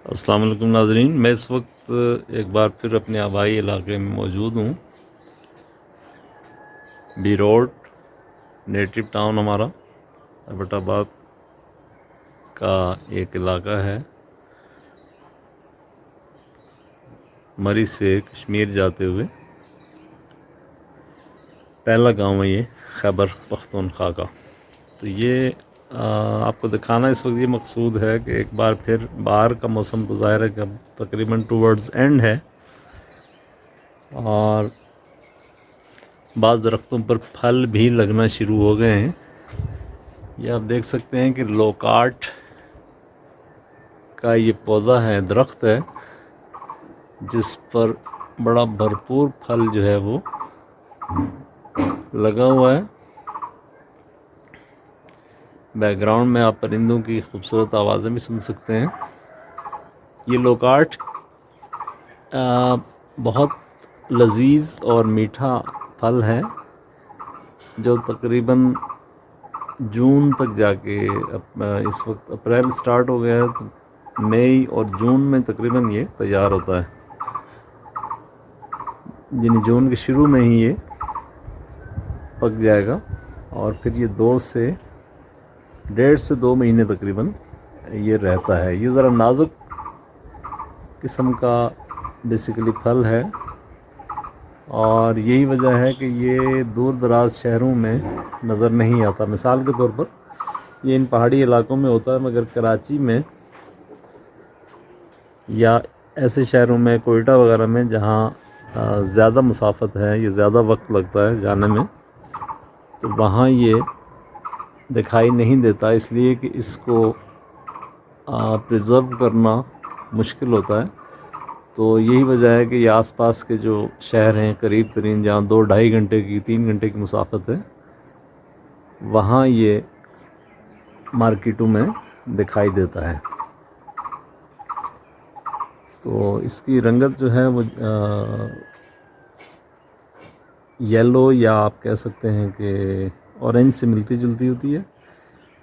अस्सलाम वालेकुम नाज़रीन, मैं इस वक्त एक बार फिर अपने आबाई इलाके में मौजूद हूँ। बी रोड नेटिव टाउन हमारा एबटाबाद का एक इलाका है। मरी से कश्मीर जाते हुए पहला गांव है ये, खैबर पख्तूनख्वा का। तो ये आपको दिखाना इस वक्त ये मकसूद है कि एक बार फिर बाहर का मौसम तो ज़ाहिर है कि अब तकरीबन टूवर्ड्स एंड है और बाज़ दरख्तों पर फल भी लगना शुरू हो गए हैं। ये आप देख सकते हैं कि लोकार्ट का ये पौधा है, दरख्त है, जिस पर बड़ा भरपूर फल जो है वो लगा हुआ है। बैकग्राउंड में आप परिंदों की खूबसूरत आवाज़ें भी सुन सकते हैं। ये लोकार्ट बहुत लजीज और मीठा फल है जो तकरीबन जून तक जाके, इस वक्त अप्रैल स्टार्ट हो गया है तो मई और जून में तकरीबन ये तैयार होता है। यानी जून के शुरू में ही ये पक जाएगा और फिर ये 1.5 से 2 महीने तकरीबन ये रहता है। ये ज़रा नाजुक किस्म का बेसिकली फल है और यही वजह है कि ये दूर दराज शहरों में नज़र नहीं आता। मिसाल के तौर पर ये इन पहाड़ी इलाकों में होता है, मगर कराची में या ऐसे शहरों में, कोयटा वगैरह में, जहाँ ज़्यादा मुसाफत है, ये ज़्यादा वक्त लगता है जाने में, तो वहाँ ये दिखाई नहीं देता, इसलिए कि इसको प्रिज़र्व करना मुश्किल होता है। तो यही वजह है कि ये आसपास के जो शहर हैं करीब तरीन, जहाँ 2-2.5 घंटे की, 3 घंटे की मुसाफत है, वहाँ ये मार्केटों में दिखाई देता है। तो इसकी रंगत जो है वो येलो, या आप कह सकते हैं कि ऑरेंज से मिलती जुलती होती है।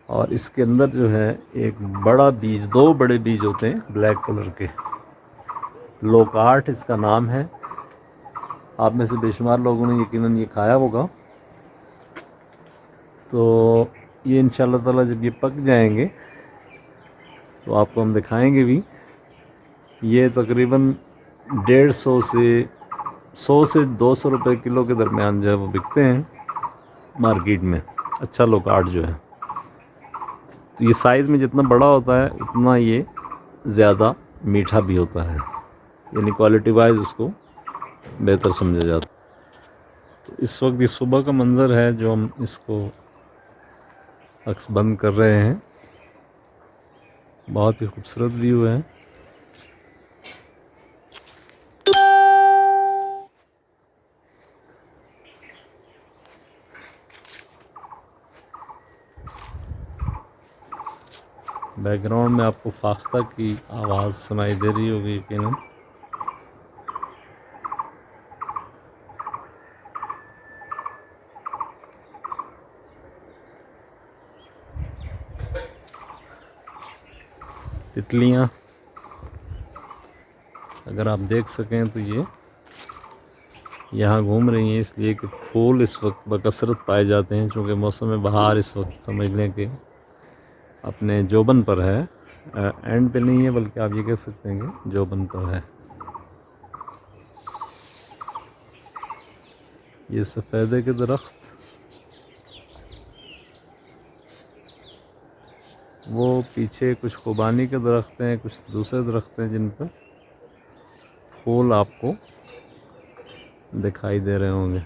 और इसके अंदर जो है एक बड़ा बीज, 2 बड़े बीज होते हैं ब्लैक कलर के। लोकार्ट इसका नाम है। आप में से बेशुमार लोगों ने यकीनन ये खाया होगा। तो ये इंशाल्लाह ताला जब ये पक जाएंगे तो आपको हम दिखाएंगे भी। ये तकरीबन 100 से 200 रुपए किलो के दरमियान जो है वो बिकते हैं मार्केट में। अच्छा लोकार्ट जो है, तो ये साइज़ में जितना बड़ा होता है उतना ये ज़्यादा मीठा भी होता है, यानी क्वालिटी वाइज उसको बेहतर समझा जाता है। तो इस वक्त ये सुबह का मंज़र है जो हम इसको अक्स बंद कर रहे हैं। बहुत ही खूबसूरत व्यू है। बैकग्राउंड में आपको फाख्ता की आवाज़ सुनाई दे रही होगी यकीनन। तितलियाँ अगर आप देख सकें तो ये यहाँ घूम रही हैं, इसलिए कि फूल इस वक्त बकसरत पाए जाते हैं। चूँकि मौसम बहार इस वक्त समझ लें कि अपने जोबन पर है, एंड पे नहीं है, बल्कि आप ये कह सकते हैं कि जोबन पर है। ये सफ़ेदे के दरख्त, वो पीछे कुछ खुबानी के दरख्त हैं, कुछ दूसरे दरख्त हैं जिन पर फूल आपको दिखाई दे रहे होंगे।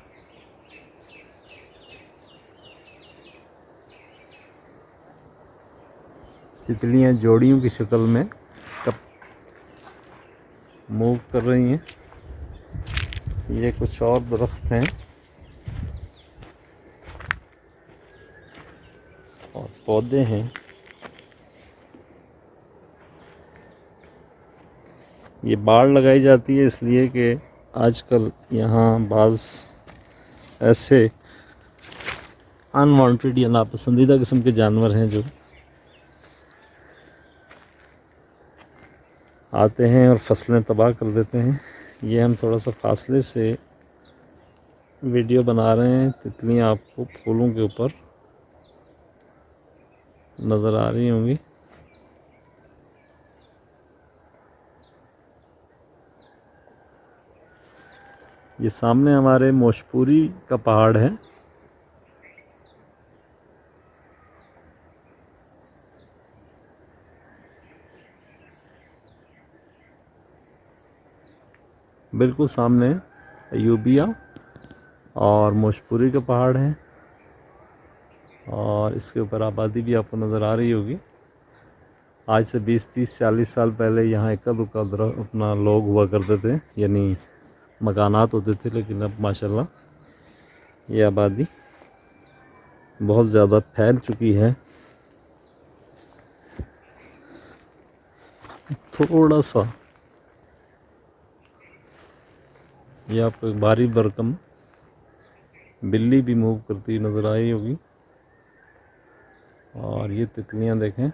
तितलियाँ जोड़ियों की शक्ल में कब मूव कर रही हैं। ये कुछ और दरख्त हैं और पौधे हैं। ये बाड़ लगाई जाती है इसलिए कि आजकल यहाँ बाज़ ऐसे अनवांटेड या नापसंदीदा किस्म के जानवर हैं जो आते हैं और फसलें तबाह कर देते हैं। ये हम थोड़ा सा फासले से वीडियो बना रहे हैं। तितलियां आपको फूलों के ऊपर नज़र आ रही होंगी। ये सामने हमारे मोशपुरी का पहाड़ है। बिल्कुल सामने अयूबिया और मोशपुरी का पहाड़ है और इसके ऊपर आबादी भी आपको नज़र आ रही होगी। आज से 20, 30, 40 साल पहले यहाँ इक्का दुक्का अपना लोग हुआ करते थे, यानी मकानात होते थे, लेकिन अब माशाल्लाह ये आबादी बहुत ज़्यादा फैल चुकी है। थोड़ा सा ये आपको एक भारी भरकम बिल्ली भी मूव करती नज़र आई होगी। और ये तितलियां देखें,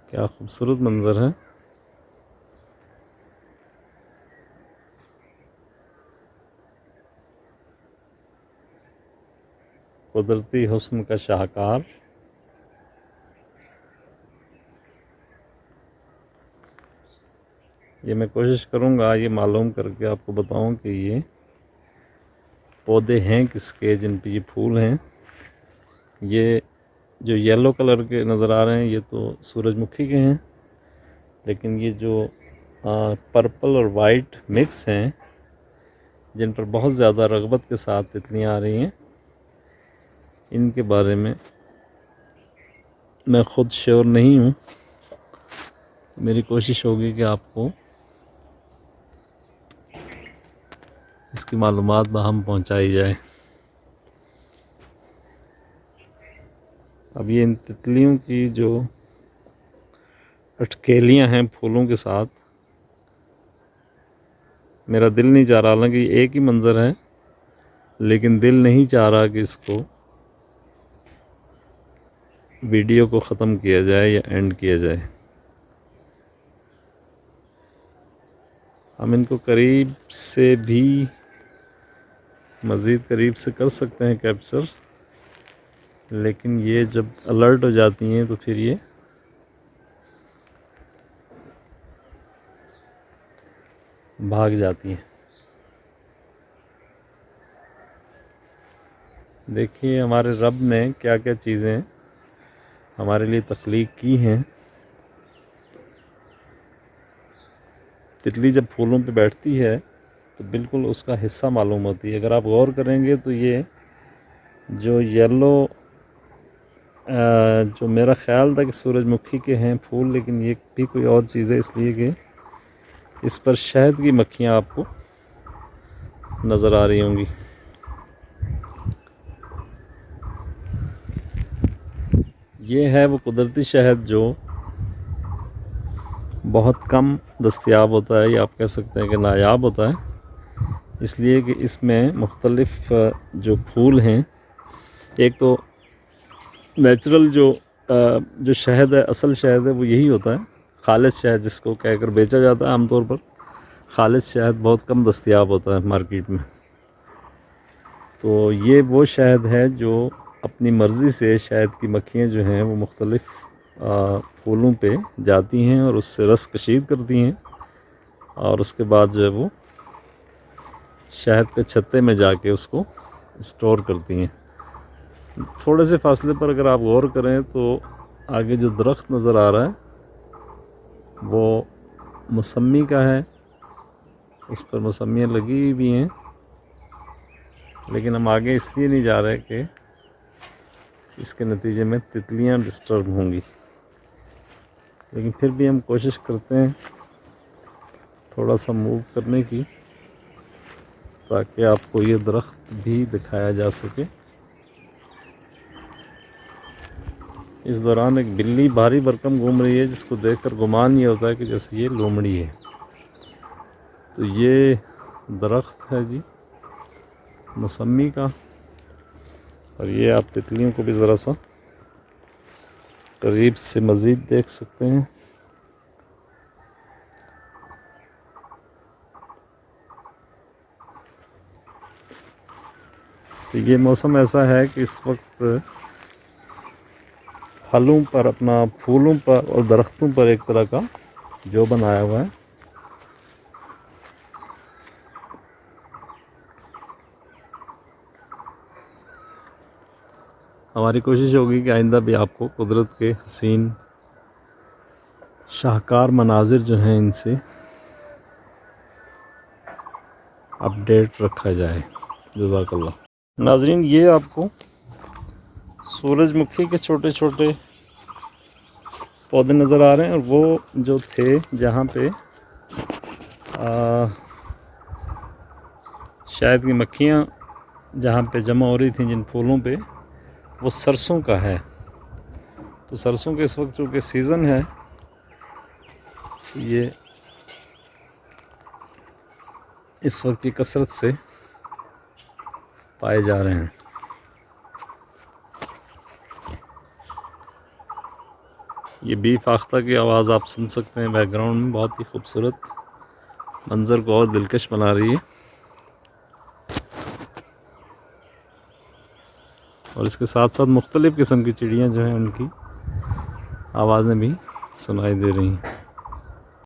क्या खूबसूरत मंज़र है। कुदरती हुस्न का शाहकार। ये मैं कोशिश करूँगा ये मालूम करके आपको बताऊं कि ये पौधे हैं किसके जिन पे ये फूल हैं। ये जो येलो कलर के नज़र आ रहे हैं ये तो सूरजमुखी के हैं, लेकिन ये जो पर्पल और वाइट मिक्स हैं जिन पर बहुत ज़्यादा रग़बत के साथ तितलियां आ रही हैं, इनके बारे में मैं ख़ुद श्योर नहीं हूँ। मेरी कोशिश होगी कि आपको इसकी मालूमात बाहम पहुँचाई जाए। अब ये इन तितलियों की जो अटकेलियाँ हैं फूलों के साथ, मेरा दिल नहीं चाह रहा, हालांकि एक ही मंज़र है, लेकिन दिल नहीं चाह रहा कि इसको वीडियो को ख़त्म किया जाए या एंड किया जाए। हम इनको करीब से भी मज़ीद करीब से कर सकते हैं कैप्चर, लेकिन ये जब अलर्ट हो जाती हैं तो फिर ये भाग जाती हैं। देखिए हमारे रब ने क्या क्या चीज़ें हमारे लिए तख्लीक की हैं। तितली जब फूलों पे बैठती है तो बिल्कुल उसका हिस्सा मालूम होती है। अगर आप गौर करेंगे तो ये जो येलो जो मेरा ख़्याल था कि सूरजमुखी के हैं फूल, लेकिन ये भी कोई और चीज़ है, इसलिए कि इस पर शहद की मक्खियाँ आपको नज़र आ रही होंगी। ये है वो कुदरती शहद जो बहुत कम दस्तयाब होता है, या आप कह सकते हैं कि नायाब होता है, इसलिए कि इसमें मुख्तलिफ़ जो फूल हैं, एक तो नेचुरल जो शहद है, असल शहद है, वो यही होता है। खालिस शहद जिसको कहकर बेचा जाता है आमतौर पर, खालिस शहद बहुत कम दस्तयाब होता है मार्केट में। तो ये वो शहद है जो अपनी मर्ज़ी से शहद की मक्खियाँ जो हैं वो मुख्तलिफ़ फूलों पे जाती हैं और उससे रस कशीद करती हैं, और उसके बाद जो है वो शहद के छत्ते में जाके उसको स्टोर करती हैं। थोड़े से फासले पर अगर आप गौर करें तो आगे जो दरख्त नज़र आ रहा है वो मौसमी का है, उस पर मौसमियाँ लगी हुई हैं, लेकिन हम आगे इसलिए नहीं जा रहे कि इसके नतीजे में तितलियां डिस्टर्ब होंगी। लेकिन फिर भी हम कोशिश करते हैं थोड़ा सा मूव करने की, ताकि आपको ये दरख्त भी दिखाया जा सके। इस दौरान एक बिल्ली भारी भरकम घूम रही है, जिसको देखकर गुमान ये होता है कि जैसे ये लोमड़ी है। तो ये दरख्त है जी मौसमी का, और ये आप तितलियों को भी ज़रा सा करीब से मज़ीद देख सकते हैं। तो ये मौसम ऐसा है कि इस वक्त फलों पर, अपना फूलों पर और दरख्तों पर एक तरह का जोबन आया हुआ है। हमारी कोशिश होगी कि आइंदा भी आपको कुदरत के हसीन शाहकार मनाजिर जो हैं इनसे अपडेट रखा जाए। जज़ाकल्लाह। नाज़रीन, ये आपको सूरजमुखी के छोटे छोटे पौधे नज़र आ रहे हैं, और वो जो थे जहाँ पे शायद की मक्खियाँ जहाँ पे जमा हो रही थी जिन फूलों पे, वो सरसों का है। तो सरसों के इस वक्त चूँकि सीज़न है, तो ये इस वक्त ये कसरत से पाए जा रहे हैं। ये बी फाख्ता की आवाज़ आप सुन सकते हैं बैकग्राउंड में, बहुत ही खूबसूरत मंज़र को और दिलकश बना रही है। और इसके साथ साथ मुख्तलिफ़ किस्म की चिड़ियाँ जो हैं उनकी आवाज़ें भी सुनाई दे रही हैं।